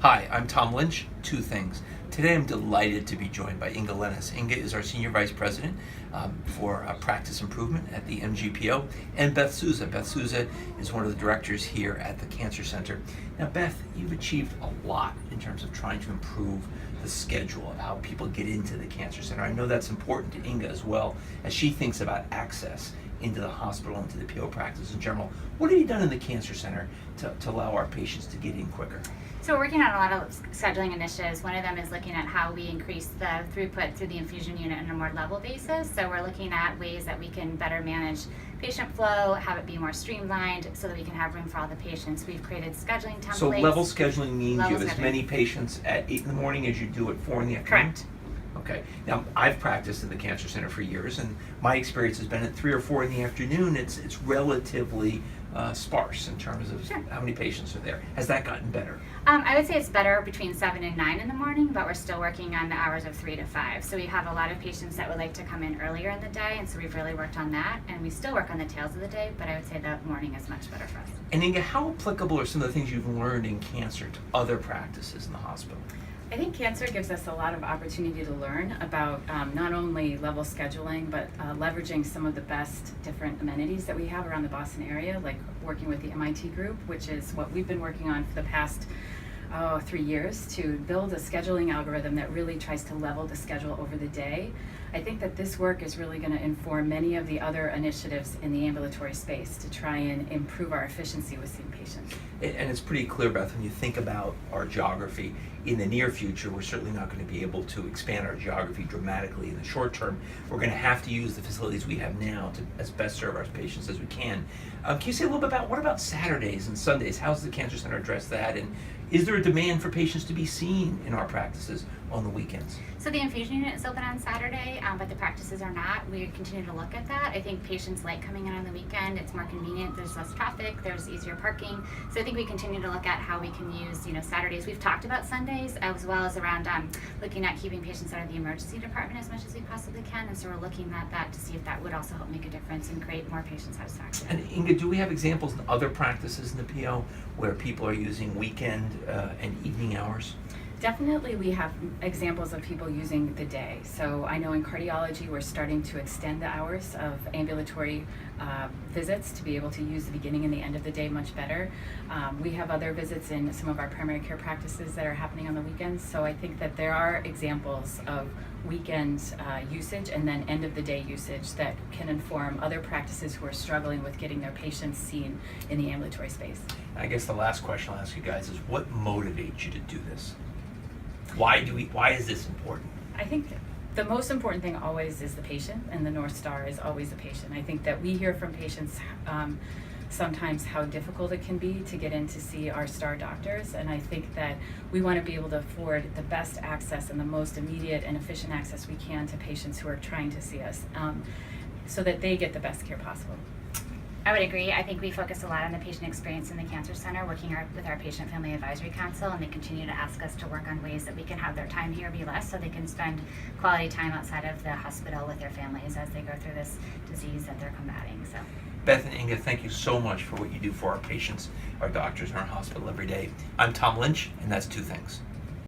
Hi, I'm Tom Lynch. Two things. Today I'm delighted to be joined by Inga Lennes. Inga is our Senior Vice President for Practice Improvement at the MGPO, and Beth Souza. Beth Souza is one of the directors here at the Cancer Center. Now, Beth, you've achieved a lot in terms of trying to improve the schedule of how people get into the Cancer Center. I know that's important to Inga as well, as she thinks about access into the hospital, into the PO practice in general. What have you done in the Cancer Center to allow our patients to get in quicker? So we're working on a lot of scheduling initiatives. One of them is looking at how we increase the throughput through the infusion unit on a more level basis. So we're looking at ways that we can better manage patient flow, have it be more streamlined so that we can have room for all the patients. We've created scheduling templates. So level scheduling means Level you have as scheduling. many patients at 8 in the morning as you do at 4 in the afternoon? Correct. Okay. Now, I've practiced in the Cancer Center for years, and my experience has been at 3 or 4 in the afternoon, it's relatively sparse in terms of Sure. how many patients are there. Has that gotten better? I would say it's better between 7 and 9 in the morning, but we're still working on the hours of 3 to 5. So we have a lot of patients that would like to come in earlier in the day, and so we've really worked on that. And we still work on the tails of the day, but I would say the morning is much better for us. And Inga, how applicable are some of the things you've learned in cancer to other practices in the hospital? I think cancer gives us a lot of opportunity to learn about not only level scheduling, but leveraging some of the best different amenities that we have around the Boston area, like working with the MIT group, which is what we've been working on for the past 3 years to build a scheduling algorithm that really tries to level the schedule over the day. I think that this work is really going to inform many of the other initiatives in the ambulatory space to try and improve our efficiency with seeing patients. And it's pretty clear, Beth, when you think about our geography, in the near future, we're certainly not going to be able to expand our geography dramatically. In the short term, we're going to have to use the facilities we have now to as best serve our patients as we can. Can you say a little bit about, what about Saturdays and Sundays? How's the Cancer Center address that? And is there a demand for patients to be seen in our practices on the weekends? So the infusion unit is open on Saturday, but the practices are not. We continue to look at that. I think patients like coming in on the weekend. It's more convenient. There's less traffic. There's easier parking. So I think we continue to look at how we can use, Saturdays. We've talked about Sundays as well as around looking at keeping patients out of the emergency department as much as we possibly can. And so we're looking at that to see if that would also help make a difference and create more patient satisfaction. And Inga, do we have examples in other practices in the PO where people are using weekend and evening hours? Definitely we have examples of people using the day. So I know in cardiology we're starting to extend the hours of ambulatory visits to be able to use the beginning and the end of the day much better. We have other visits in some of our primary care practices that are happening on the weekends. So I think that there are examples of weekend usage and then end of the day usage that can inform other practices who are struggling with getting their patients seen in the ambulatory space. I guess the last question I'll ask you guys is, what motivates you to do this? Why is this important? I think the most important thing always is the patient, and the North Star is always the patient. I think that we hear from patients sometimes how difficult it can be to get in to see our star doctors, and I think that we want to be able to afford the best access and the most immediate and efficient access we can to patients who are trying to see us so that they get the best care possible. I would agree. I think we focus a lot on the patient experience in the Cancer Center, working with our Patient Family Advisory Council, and they continue to ask us to work on ways that we can have their time here be less so they can spend quality time outside of the hospital with their families as they go through this disease that they're combating. So, Beth and Inga, thank you so much for what you do for our patients, our doctors, and our hospital every day. I'm Tom Lynch, and that's Two Things.